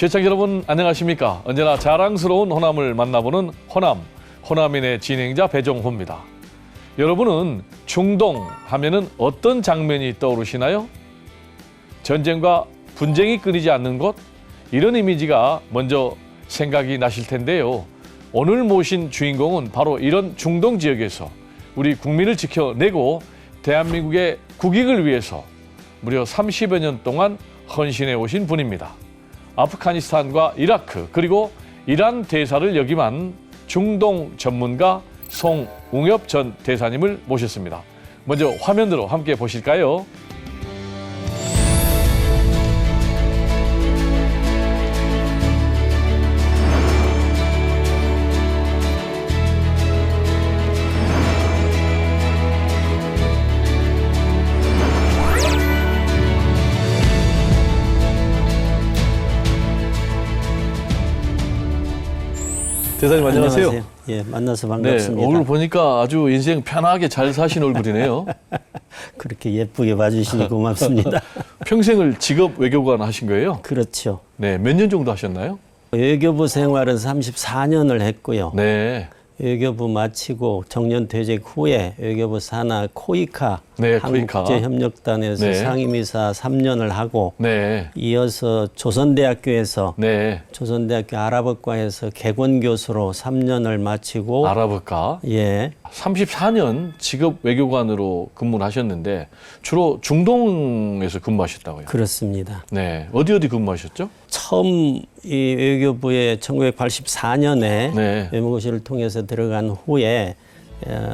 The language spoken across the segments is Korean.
시청자 여러분 안녕하십니까? 언제나 자랑스러운 호남을 만나보는 호남인의 진행자 배종호입니다. 여러분은 중동 하면은 어떤 장면이 떠오르시나요? 전쟁과 분쟁이 끊이지 않는 곳? 이런 이미지가 먼저 생각이 나실 텐데요. 오늘 모신 주인공은 바로 이런 중동 지역에서 우리 국민을 지켜내고 대한민국의 국익을 위해서 무려 30여 년 동안 헌신해 오신 분입니다. 아프가니스탄과 이라크 그리고 이란 대사를 역임한 중동 전문가 송웅엽 전 대사님을 모셨습니다. 먼저 화면으로 함께 보실까요? 대사님 안녕하세요. 예, 만나서 반갑습니다. 네, 얼굴 보니까 아주 인생 편하게 잘 사신 얼굴이네요. 그렇게 예쁘게 봐주시니 고맙습니다. 평생을 직업 외교관 하신 거예요? 그렇죠. 네, 몇 년 정도 하셨나요? 외교부 생활은 34년을 했고요. 네. 외교부 마치고 정년퇴직 후에 외교부 산하 코이카 네, 코이카. 한국국제협력단에서 네. 상임이사 3년을 하고 네. 이어서 조선대학교에서 네. 조선대학교 아랍어과에서 객원교수로 3년을 마치고 아랍어과. 예. 34년 직업 외교관으로 근무를 하셨는데 주로 중동에서 근무하셨다고요? 그렇습니다. 네. 어디 근무하셨죠? 처음 이 외교부에 1984년에 네. 외무고시를 통해서 들어간 후에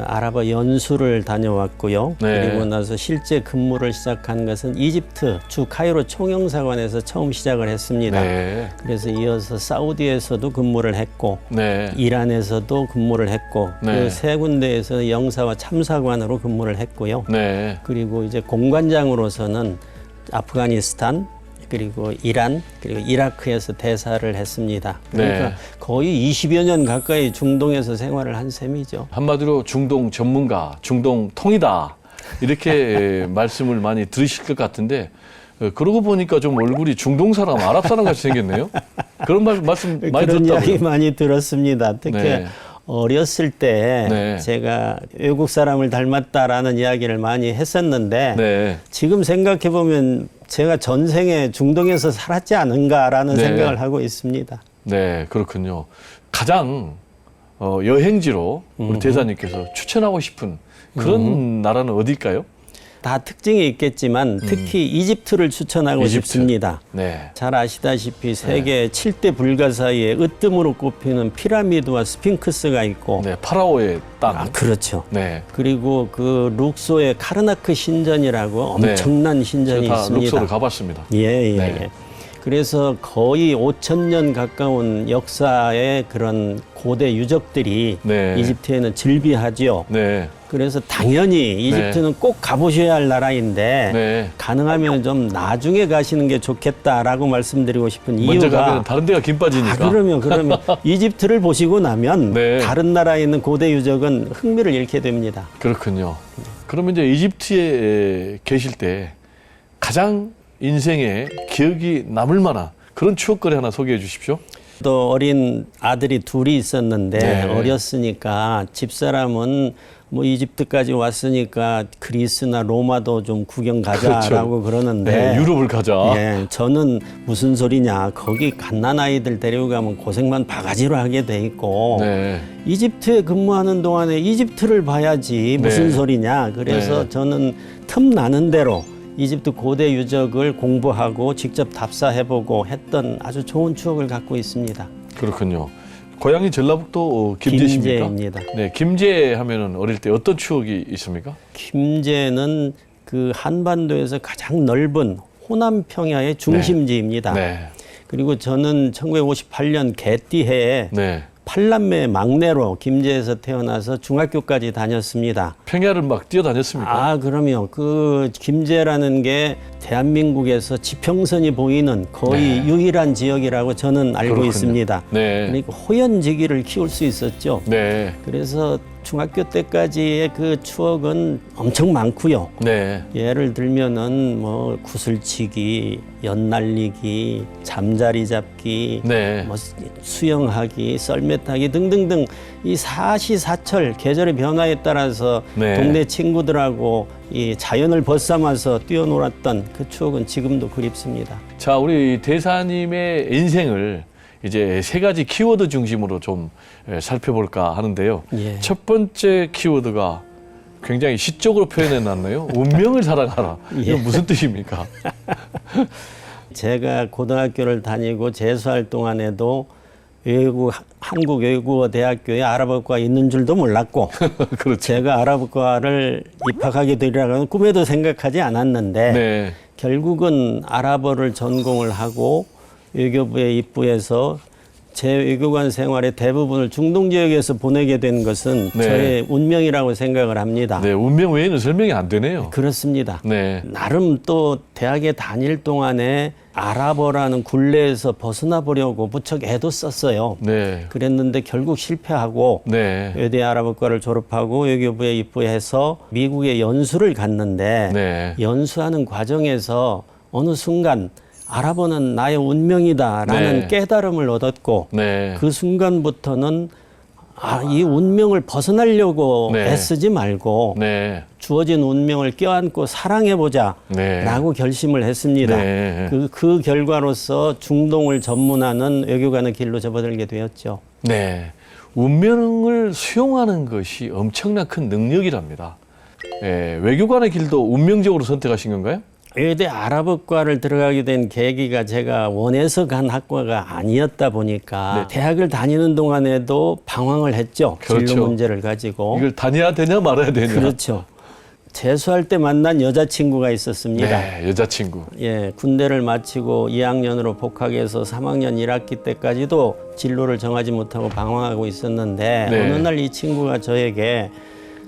아랍어 연수를 다녀왔고요. 네. 그리고 나서 실제 근무를 시작한 것은 이집트 주 카이로 총영사관에서 처음 시작을 했습니다. 네. 그래서 이어서 사우디에서도 근무를 했고 네. 이란에서도 근무를 했고 네. 그 세 군데에서 영사와 참사관으로 근무를 했고요. 네. 그리고 이제 공관장으로서는 아프가니스탄 그리고 이란 그리고 이라크에서 대사를 했습니다. 그러니까 네. 거의 20여 년 가까이 중동에서 생활을 한 셈이죠. 한마디로 중동 전문가, 중동 통이다 이렇게 말씀을 많이 들으실 것 같은데 그러고 보니까 좀 얼굴이 중동 사람, 아랍 사람 같이 생겼네요. 그런 말씀 많이 그런 들었다고요? 이야기 많이 들었습니다. 특히 네. 어렸을 때 네. 제가 외국 사람을 닮았다라는 이야기를 많이 했었는데 네. 지금 생각해 보면 제가 전생에 중동에서 살았지 않은가라는 네. 생각을 하고 있습니다. 네, 그렇군요. 가장 여행지로 우리 대사님께서 추천하고 싶은 그런 나라는 어딜까요? 다 특징이 있겠지만 특히 이집트를 추천하고 이집트. 싶습니다. 네. 잘 아시다시피 세계 7대 불가 사이에 으뜸으로 꼽히는 피라미드와 스핑크스가 있고 네, 파라오의 땅. 그렇죠. 네. 그리고 그 룩소의 카르나크 신전이라고 엄청난 신전이 제가 다 있습니다. 룩소를 가봤습니다. 예. 네. 그래서 거의 5,000년 가까운 역사의 그런 고대 유적들이 네. 이집트에는 즐비하지요. 네. 그래서 당연히 이집트는 꼭 가보셔야 할 나라인데 네. 가능하면 좀 나중에 가시는 게 좋겠다라고 말씀드리고 싶은 먼저 이유가 가면 다른 데가 김 빠지니까. 그러면 이집트를 보시고 나면 네. 다른 나라에 있는 고대 유적은 흥미를 잃게 됩니다. 그렇군요. 그러면 이제 이집트에 계실 때 가장 인생에 기억이 남을 만한 그런 추억거리 하나 소개해 주십시오. 또 어린 아들이 둘이 있었는데 네. 어렸으니까 집사람은 뭐 이집트까지 왔으니까 그리스나 로마도 좀 구경 가자라고 그러는데 네, 유럽을 가자. 예, 저는 무슨 소리냐 거기 갓난아이들 데려가면 고생만 바가지로 하게 돼 있고 네. 이집트에 근무하는 동안에 이집트를 봐야지 무슨 네. 소리냐 그래서 네. 저는 틈 나는 대로 이집트 고대 유적을 공부하고 직접 답사해보고 했던 아주 좋은 추억을 갖고 있습니다. 그렇군요. 고향이 전라북도 김제십니까? 김제입니다. 네, 김제 하면은 어릴 때 어떤 추억이 있습니까? 김제는 그 한반도에서 가장 넓은 호남 평야의 중심지입니다. 네. 그리고 저는 1958년 개띠해에 네. 8남매 막내로 김제에서 태어나서 중학교까지 다녔습니다. 평야를 막 뛰어다녔습니까? 아, 그럼요. 그 김제라는 게 대한민국에서 지평선이 보이는 거의 네. 유일한 지역이라고 저는 알고 그렇군요. 있습니다. 네. 그러니까 호연지기를 키울 수 있었죠. 네. 그래서 중학교 때까지의 그 추억은 엄청 많고요. 네. 예를 들면은 뭐 구슬치기, 연날리기, 잠자리 잡기, 네. 뭐 수영하기, 썰매 타기 등등등 이 사시사철 계절의 변화에 따라서 네. 동네 친구들하고 이 자연을 벗삼아서 뛰어놀았던 그 추억은 지금도 그립습니다. 자, 우리 대사님의 인생을 이제 세 가지 키워드 중심으로 좀 살펴볼까 하는데요. 예. 첫 번째 키워드가 굉장히 시적으로 표현해 놨네요. 운명을 사랑하라. 예. 이건 무슨 뜻입니까? 제가 고등학교를 다니고 재수할 동안에도 한국외국어대학교에 아랍어과가 있는 줄도 몰랐고 그렇죠. 제가 아랍어과를 입학하게 되리라고는 꿈에도 생각하지 않았는데 네. 결국은 아랍어를 전공을 하고 외교부에 입부해서 제 외교관 생활의 대부분을 중동 지역에서 보내게 된 것은 네. 저의 운명이라고 생각을 합니다. 네, 운명 외에는 설명이 안 되네요. 그렇습니다. 네. 나름 또 대학에 다닐 동안에 아랍어라는 굴레에서 벗어나 보려고 무척 애도 썼어요. 네. 그랬는데 결국 실패하고 네. 외대 아랍어과를 졸업하고 외교부에 입부해서 미국에 연수를 갔는데 네. 연수하는 과정에서 어느 순간 아랍어는 나의 운명이다라는 네. 깨달음을 얻었고 네. 그 순간부터는 이 운명을 벗어나려고 네. 애쓰지 말고 네. 주어진 운명을 껴안고 사랑해보자 네. 라고 결심을 했습니다. 네. 그 결과로서 중동을 전문하는 외교관의 길로 접어들게 되었죠. 네. 운명을 수용하는 것이 엄청난 큰 능력이랍니다. 예, 외교관의 길도 운명적으로 선택하신 건가요? 외대 아랍어과를 들어가게 된 계기가 제가 원해서 간 학과가 아니었다 보니까 네. 대학을 다니는 동안에도 방황을 했죠. 그렇죠. 진로 문제를 가지고. 이걸 다녀야 되냐 말아야 되냐. 그렇죠. 재수할 때 만난 여자친구가 있었습니다. 네, 여자친구. 예, 군대를 마치고 2학년으로 복학해서 3학년 1학기 때까지도 진로를 정하지 못하고 방황하고 있었는데 네. 어느 날 이 친구가 저에게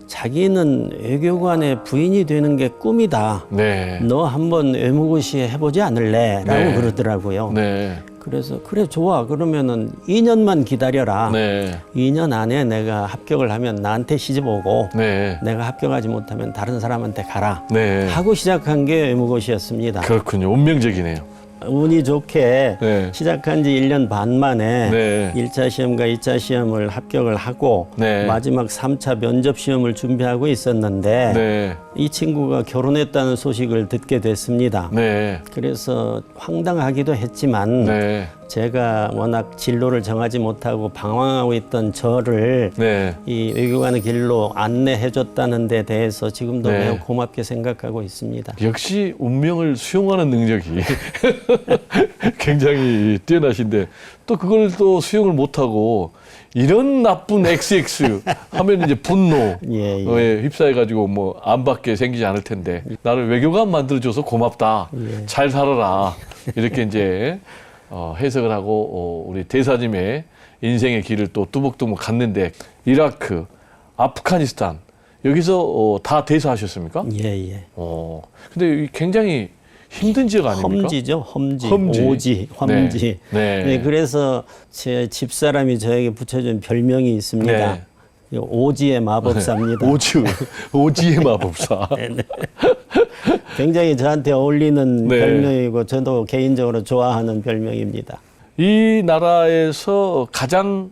자기는 외교관의 부인이 되는 게 꿈이다. 네. 너 한번 외무고시 해보지 않을래? 라고 네. 그러더라고요. 네. 그래서 그래 좋아. 그러면은 2년만 기다려라. 네. 2년 안에 내가 합격을 하면 나한테 시집 오고 네. 내가 합격하지 못하면 다른 사람한테 가라. 네. 하고 시작한 게 외무고시였습니다. 그렇군요. 운명적이네요. 운이 좋게 네. 시작한 지 1년 반 만에 네. 1차 시험과 2차 시험을 합격을 하고 네. 마지막 3차 면접 시험을 준비하고 있었는데 네. 이 친구가 결혼했다는 소식을 듣게 됐습니다. 네. 그래서 황당하기도 했지만 네. 제가 워낙 진로를 정하지 못하고 방황하고 있던 저를 네. 이 외교관의 길로 안내해줬다는 데 대해서 지금도 네. 매우 고맙게 생각하고 있습니다. 역시 운명을 수용하는 능력이 굉장히 뛰어나신데 또 그걸 또 수용을 못하고 이런 나쁜 XX 하면 이제 분노 예, 예. 에 휩싸여가지고 뭐 안 받게 생기지 않을 텐데 나를 외교관 만들어줘서 고맙다. 예. 잘 살아라. 이렇게 이제 해석을 하고 우리 대사님의 인생의 길을 또 뚜벅뚜벅 갔는데 이라크, 아프가니스탄 여기서 다 대사하셨습니까? 예, 예. 근데 굉장히 힘든 지역 아닙니까? 험지죠, 험지. 험지. 오지, 험지. 네. 네, 그래서 제 집사람이 저에게 붙여준 별명이 있습니다. 네. 오지의 마법사입니다. 오지의 마법사. 굉장히 저한테 어울리는 네. 별명이고 저도 개인적으로 좋아하는 별명입니다. 이 나라에서 가장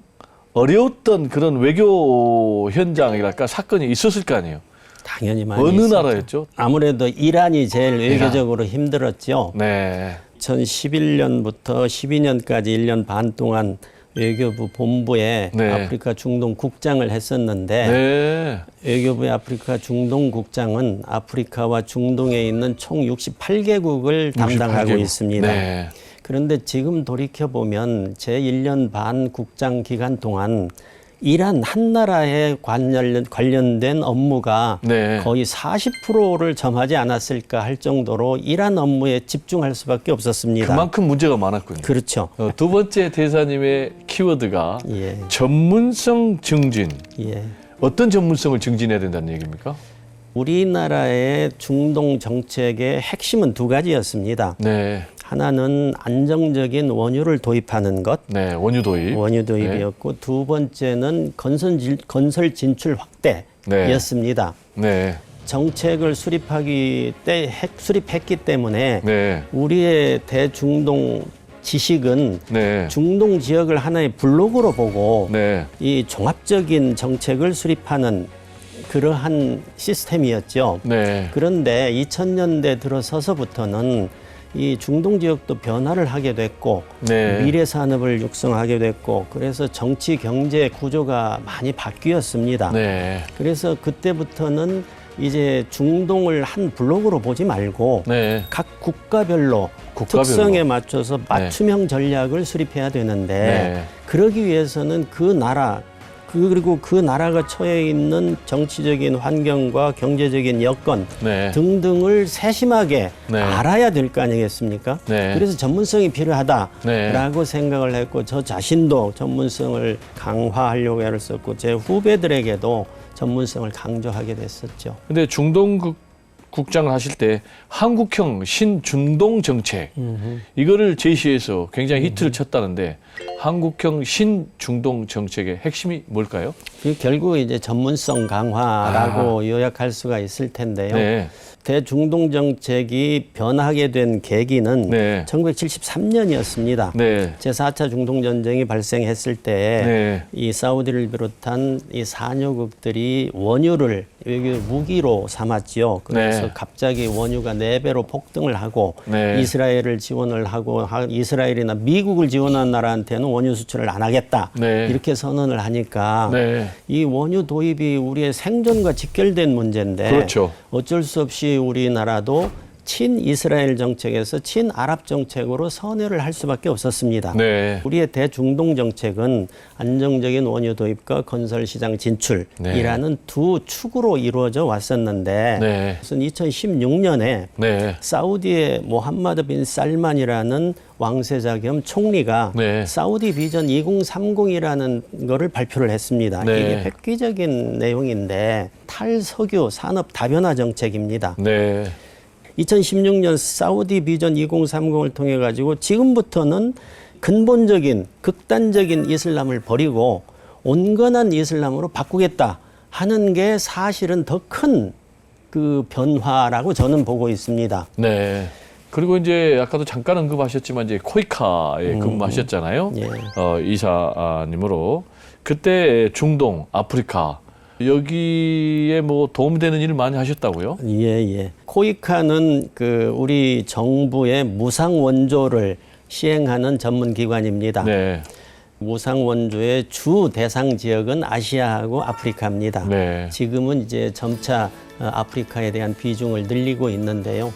어려웠던 그런 외교 현장이랄까 사건이 있었을 거 아니에요. 당연히 많이 어느 있었죠. 나라였죠? 아무래도 이란이 제일 외교적으로 힘들었죠. 네. 2011년부터 12년까지 1년 반 동안 외교부 본부에 네. 아프리카 중동 국장을 했었는데 네. 외교부의 아프리카 중동 국장은 아프리카와 중동에 있는 총 68개국을 담당하고 68개국. 있습니다. 네. 그런데 지금 돌이켜보면 제 1년 반 국장 기간 동안 이란 한 나라에 관련된 업무가 네. 거의 40%를 점하지 않았을까 할 정도로 이란 업무에 집중할 수밖에 없었습니다. 그만큼 문제가 많았군요. 그렇죠. 두 번째 대사님의 키워드가 예, 전문성 증진. 예. 어떤 전문성을 증진해야 된다는 얘기입니까? 우리나라의 중동 정책의 핵심은 두 가지였습니다. 네. 하나는 안정적인 원유를 도입하는 것, 네, 원유 도입. 원유 도입이었고 두 번째는 건설 진출 확대였습니다. 네. 정책을 수립했기 때문에 네. 우리의 대중동 지식은 네. 중동 지역을 하나의 블록으로 보고 네. 이 종합적인 정책을 수립하는 그러한 시스템이었죠. 네. 그런데 2000년대 들어서서부터는 이 중동 지역도 변화를 하게 됐고 네. 미래 산업을 육성하게 됐고 그래서 정치 경제 구조가 많이 바뀌었습니다. 네. 그래서 그때부터는 이제 중동을 한 블록으로 보지 말고 네. 각 국가별로 특성에 맞춰서 맞춤형 전략을 수립해야 되는데 네. 그러기 위해서는 그 나라 그리고 그 나라가 처해 있는 정치적인 환경과 경제적인 여건 네. 등등을 세심하게 네. 알아야 될 거 아니겠습니까? 네. 그래서 전문성이 필요하다라고 네. 생각을 했고 저 자신도 전문성을 강화하려고 애를 썼고 제 후배들에게도 전문성을 강조하게 됐었죠. 근데 중동 국장을 하실 때 한국형 신중동 정책 이거를 제시해서 굉장히 히트를 쳤다는데 한국형 신중동 정책의 핵심이 뭘까요? 결국 이제 전문성 강화라고 요약할 수가 있을 텐데요. 네. 대중동 정책이 변하게 된 계기는 네. 1973년이었습니다. 네. 제4차 중동 전쟁이 발생했을 때 이 사우디를 비롯한 이 산유국들이 원유를 무기로 삼았지요. 그래서 네. 갑자기 원유가 4배로 폭등을 하고 네. 이스라엘을 지원을 하고 이스라엘이나 미국을 지원한 나라한테는 원유 수출을 안 하겠다. 네. 이렇게 선언을 하니까 네. 이 원유 도입이 우리의 생존과 직결된 문제인데 그렇죠. 어쩔 수 없이 우리나라도 친이스라엘 정책에서 친아랍 정책으로 선회를 할 수밖에 없었습니다. 네. 우리의 대중동 정책은 안정적인 원유 도입과 건설시장 진출이라는 두 축으로 이루어져 왔었는데 네. 무슨 2016년에 네. 사우디의 모함마드 빈 살만이라는 왕세자 겸 총리가 네. 사우디 비전 2030이라는 거를 발표를 했습니다. 네. 이게 획기적인 내용인데 탈석유 산업 다변화 정책입니다. 네. 2016년 사우디 비전 2030을 통해 가지고 지금부터는 근본적인 극단적인 이슬람을 버리고 온건한 이슬람으로 바꾸겠다 하는 게 사실은 더 큰 그 변화라고 저는 보고 있습니다. 네. 그리고 이제 아까도 잠깐 언급하셨지만 이제 코이카에 근무하셨잖아요. 예. 이사님으로 그때 중동, 아프리카 여기에 뭐 도움되는 일을 많이 하셨다고요? 예. 코이카는 그 우리 정부의 무상 원조를 시행하는 전문 기관입니다. 네. 무상 원조의 주 대상 지역은 아시아하고 아프리카입니다. 네. 지금은 이제 점차 아프리카에 대한 비중을 늘리고 있는데요.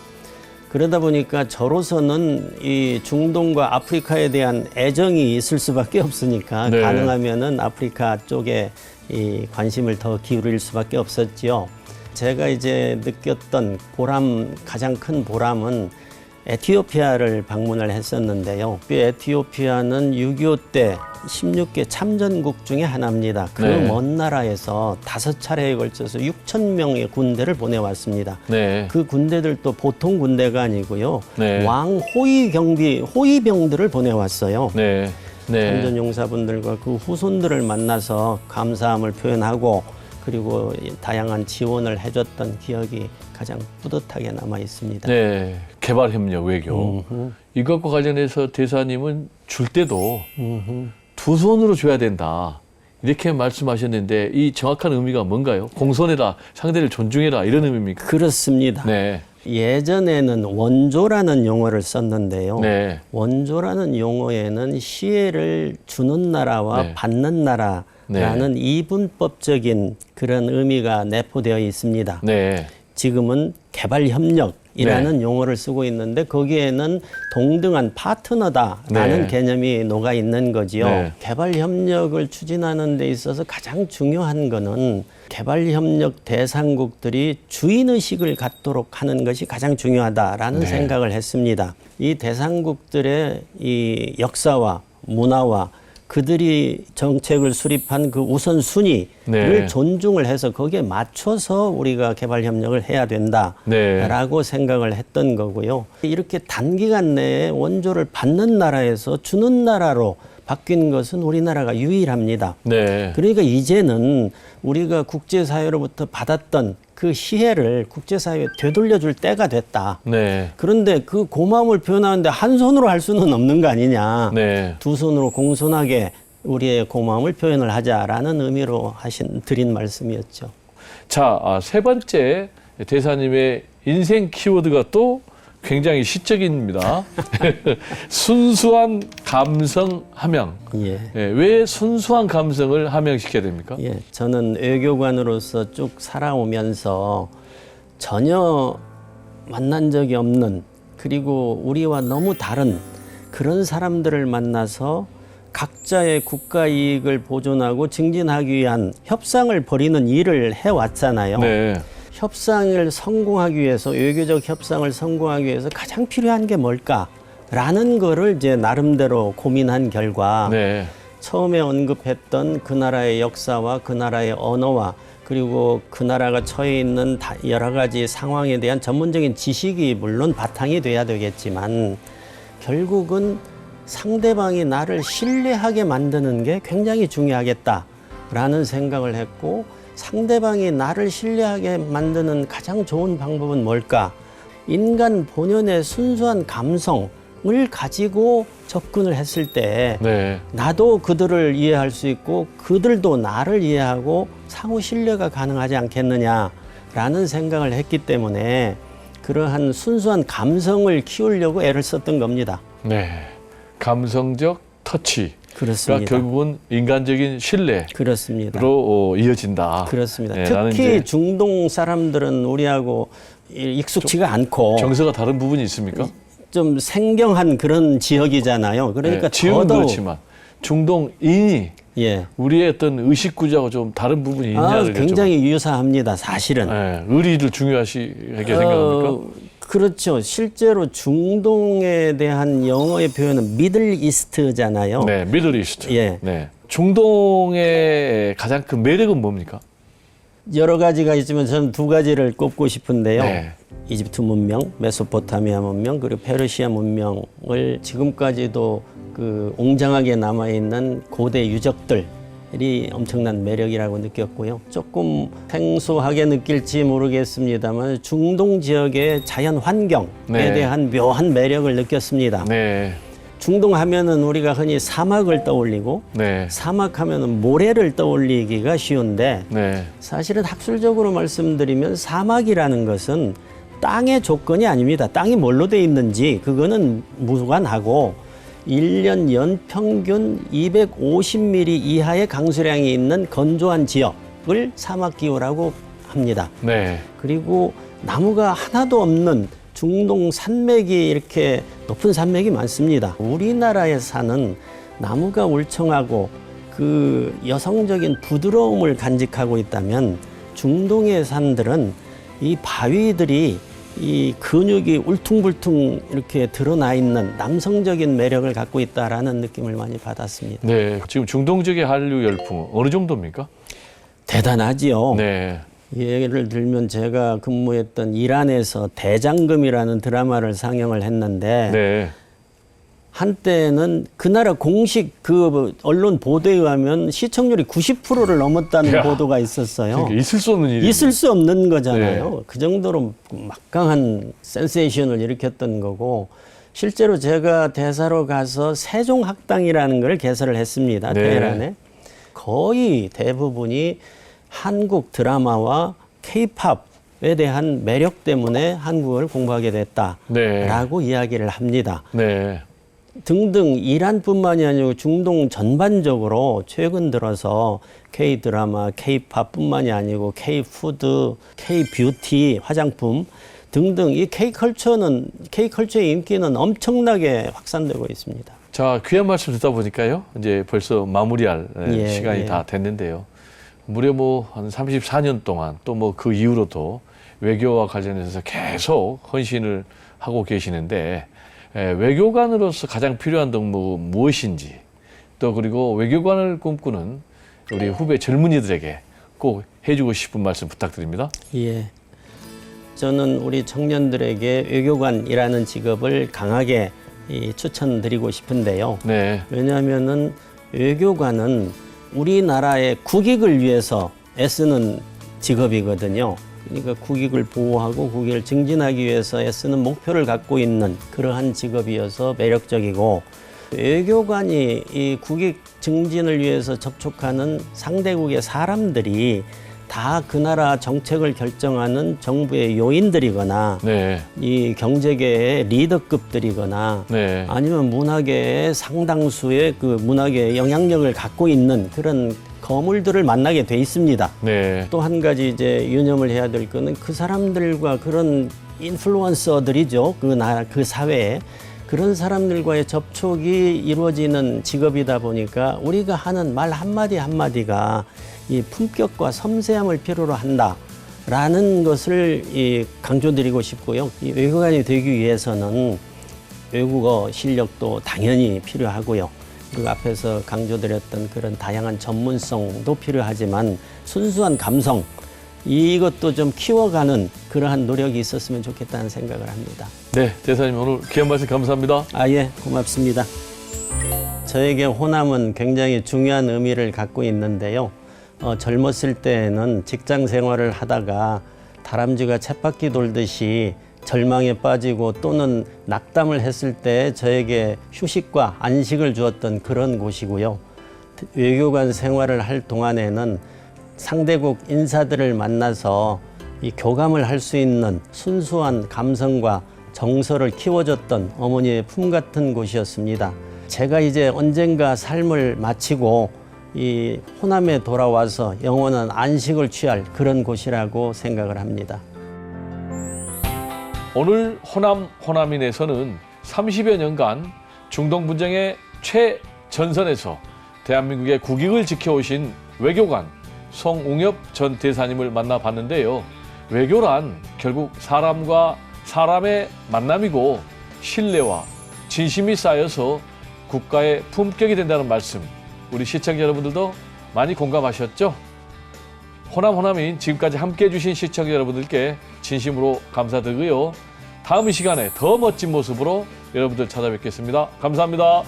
그러다 보니까 저로서는 이 중동과 아프리카에 대한 애정이 있을 수밖에 없으니까 네. 가능하면은 아프리카 쪽에 이 관심을 더 기울일 수밖에 없었지요. 제가 이제 느꼈던 가장 큰 보람은 에티오피아를 방문을 했었는데요. 에티오피아는 6.25 때 16개 참전국 중에 하나입니다. 그 먼 나라에서 5차례에 걸쳐서 6,000명의 군대를 보내왔습니다. 네. 그 군대들도 보통 군대가 아니고요. 네. 왕 호위병들을 보내왔어요. 네. 네. 참전 용사분들과 그 후손들을 만나서 감사함을 표현하고 그리고 다양한 지원을 해줬던 기억이 가장 뿌듯하게 남아 있습니다. 네. 개발협력 외교. 이것과 관련해서 대사님은 줄 때도 두 손으로 줘야 된다. 이렇게 말씀하셨는데 이 정확한 의미가 뭔가요? 공손해라, 상대를 존중해라 이런 의미입니까? 그렇습니다. 네. 예전에는 원조라는 용어를 썼는데요. 네. 원조라는 용어에는 시혜를 주는 나라와 네. 받는 나라라는 이분법적인 그런 의미가 내포되어 있습니다. 네. 지금은 개발협력이라는 용어를 쓰고 있는데 거기에는 동등한 파트너다라는 네. 개념이 녹아 있는 거지요. 네. 개발협력을 추진하는 데 있어서 가장 중요한 거는 개발협력 대상국들이 주인의식을 갖도록 하는 것이 가장 중요하다라는 네. 생각을 했습니다. 이 대상국들의 이 역사와 문화와 그들이 정책을 수립한 그 우선순위를 네. 존중을 해서 거기에 맞춰서 우리가 개발 협력을 해야 된다라고 생각을 했던 거고요. 이렇게 단기간 내에 원조를 받는 나라에서 주는 나라로 바뀐 것은 우리나라가 유일합니다. 네. 그러니까 이제는 우리가 국제사회로부터 받았던 그 시혜를 국제사회에 되돌려줄 때가 됐다. 네. 그런데 그 고마움을 표현하는데 한 손으로 할 수는 없는 거 아니냐. 네. 두 손으로 공손하게 우리의 고마움을 표현을 하자라는 의미로 드린 말씀이었죠. 자, 세 번째 대사님의 인생 키워드가 또 굉장히 시적입니다. 순수한 감성 함양. 예. 왜 순수한 감성을 함양시켜야 됩니까? 예. 저는 외교관으로서 쭉 살아오면서 전혀 만난 적이 없는, 그리고 우리와 너무 다른 그런 사람들을 만나서 각자의 국가 이익을 보존하고 증진하기 위한 협상을 벌이는 일을 해왔잖아요. 네. 협상을 성공하기 위해서, 외교적 협상을 성공하기 위해서 가장 필요한 게 뭘까라는 거를 이제 나름대로 고민한 결과 네. 처음에 언급했던 그 나라의 역사와 그 나라의 언어와 그리고 그 나라가 처해 있는 여러 가지 상황에 대한 전문적인 지식이 물론 바탕이 돼야 되겠지만, 결국은 상대방이 나를 신뢰하게 만드는 게 굉장히 중요하겠다라는 생각을 했고, 상대방이 나를 신뢰하게 만드는 가장 좋은 방법은 뭘까? 인간 본연의 순수한 감성을 가지고 접근을 했을 때 네. 나도 그들을 이해할 수 있고 그들도 나를 이해하고 상호 신뢰가 가능하지 않겠느냐라는 생각을 했기 때문에 그러한 순수한 감성을 키우려고 애를 썼던 겁니다. 네. 감성적 터치. 그렇습니다. 그러니까 결국은 인간적인 신뢰로 그렇습니다. 이어진다. 그렇습니다. 네, 나는 특히 이제 중동 사람들은 우리하고 익숙치가 않고 정서가 다른 부분이 있습니까? 좀 생경한 그런 지역이잖아요. 그러니까 네, 지역은 더더욱 그렇지만 중동인이 예. 우리의 어떤 의식 구조하고 좀 다른 부분이 있냐를 굉장히 유사합니다. 사실은. 네, 의리를 중요하게 생각합니까? 그렇죠. 실제로 중동에 대한 영어의 표현은 미들 이스트잖아요. 네, 미들 이스트. 예. 네. 중동의 가장 큰 매력은 뭡니까? 여러 가지가 있지만 저는 두 가지를 꼽고 싶은데요. 네. 이집트 문명, 메소포타미아 문명, 그리고 페르시아 문명을 지금까지도 그 웅장하게 남아있는 고대 유적들이 엄청난 매력이라고 느꼈고요. 조금 생소하게 느낄지 모르겠습니다만 중동 지역의 자연 환경에 네. 대한 묘한 매력을 느꼈습니다. 네. 중동 하면은 우리가 흔히 사막을 떠올리고 네. 사막 하면은 모래를 떠올리기가 쉬운데 네. 사실은 학술적으로 말씀드리면 사막이라는 것은 땅의 조건이 아닙니다. 땅이 뭘로 돼 있는지 그거는 무관하고 1년 연평균 250mm 이하의 강수량이 있는 건조한 지역을 사막기후라고 합니다. 네. 그리고 나무가 하나도 없는 중동 산맥이 이렇게 높은 산맥이 많습니다. 우리나라의 산은 나무가 울청하고 그 여성적인 부드러움을 간직하고 있다면 중동의 산들은 이 바위들이 이 근육이 울퉁불퉁 이렇게 드러나 있는 남성적인 매력을 갖고 있다라는 느낌을 많이 받았습니다. 네. 지금 중동 지역의 한류 열풍 어느 정도입니까? 대단하지요. 네. 예를 들면 제가 근무했던 이란에서 대장금이라는 드라마를 상영을 했는데 네. 한때는 그 나라 공식 그 언론 보도에 의하면 시청률이 90%를 넘었다는 야, 보도가 있었어요. 그러니까 있을 수 없는 일이 있을 수 없는 거잖아요. 네. 그 정도로 막강한 센세이션을 일으켰던 거고, 실제로 제가 대사로 가서 세종학당이라는 걸 개설을 했습니다. 네. 테헤란에. 거의 대부분이 한국 드라마와 케이팝에 대한 매력 때문에 한국을 공부하게 됐다라고 네. 이야기를 합니다. 네. 등등 이란뿐만이 아니고 중동 전반적으로 최근 들어서 K-드라마, K-팝뿐만이 아니고 K-푸드, K-뷰티, 화장품 등등 이 K-컬처의 인기는 엄청나게 확산되고 있습니다. 자, 귀한 말씀 듣다 보니까요. 이제 벌써 마무리할 시간이 다 됐는데요. 무려 뭐 한 34년 동안 또 뭐 그 이후로도 외교와 관련해서 계속 헌신을 하고 계시는데 외교관으로서 가장 필요한 덕목은 무엇인지 또 그리고 외교관을 꿈꾸는 우리 후배 젊은이들에게 꼭 해주고 싶은 말씀 부탁드립니다. 예. 저는 우리 청년들에게 외교관이라는 직업을 강하게 추천드리고 싶은데요. 네. 왜냐하면은 외교관은 우리나라의 국익을 위해서 애쓰는 직업이거든요. 그러니까 국익을 보호하고 국익을 증진하기 위해서 애쓰는 목표를 갖고 있는 그러한 직업이어서 매력적이고, 외교관이 이 국익 증진을 위해서 접촉하는 상대국의 사람들이 다 그 나라 정책을 결정하는 정부의 요인들이거나 네. 이 경제계의 리더급들이거나 네. 아니면 문화계의 상당수의 그 문화계의 영향력을 갖고 있는 그런 거물들을 만나게 돼 있습니다. 네. 또 한 가지 이제 유념을 해야 될 거는 그 사람들과 그런 인플루언서들이죠. 그 사회에 그런 사람들과의 접촉이 이루어지는 직업이다 보니까 우리가 하는 말 한마디 한마디가 이 품격과 섬세함을 필요로 한다라는 것을 강조드리고 싶고요. 이 외교관이 되기 위해서는 외국어 실력도 당연히 필요하고요. 그리고 앞에서 강조드렸던 그런 다양한 전문성도 필요하지만 순수한 감성, 이것도 좀 키워가는 그러한 노력이 있었으면 좋겠다는 생각을 합니다. 네, 대사님 오늘 귀한 말씀 감사합니다. 예, 고맙습니다. 저에게 호남은 굉장히 중요한 의미를 갖고 있는데요. 젊었을 때에는 직장 생활을 하다가 다람쥐가 쳇바퀴 돌듯이 절망에 빠지고 또는 낙담을 했을 때 저에게 휴식과 안식을 주었던 그런 곳이고요. 외교관 생활을 할 동안에는 상대국 인사들을 만나서 이 교감을 할 수 있는 순수한 감성과 정서를 키워줬던 어머니의 품 같은 곳이었습니다. 제가 이제 언젠가 삶을 마치고 이 호남에 돌아와서 영원한 안식을 취할 그런 곳이라고 생각을 합니다. 오늘 호남인에서는 30여 년간 중동 분쟁의 최전선에서 대한민국의 국익을 지켜오신 외교관 송웅엽 전 대사님을 만나봤는데요. 외교란 결국 사람과 사람의 만남이고 신뢰와 진심이 쌓여서 국가의 품격이 된다는 말씀, 우리 시청자 여러분들도 많이 공감하셨죠? 호남인 지금까지 함께해 주신 시청자 여러분들께 진심으로 감사드리고요. 다음 이 시간에 더 멋진 모습으로 여러분들 찾아뵙겠습니다. 감사합니다.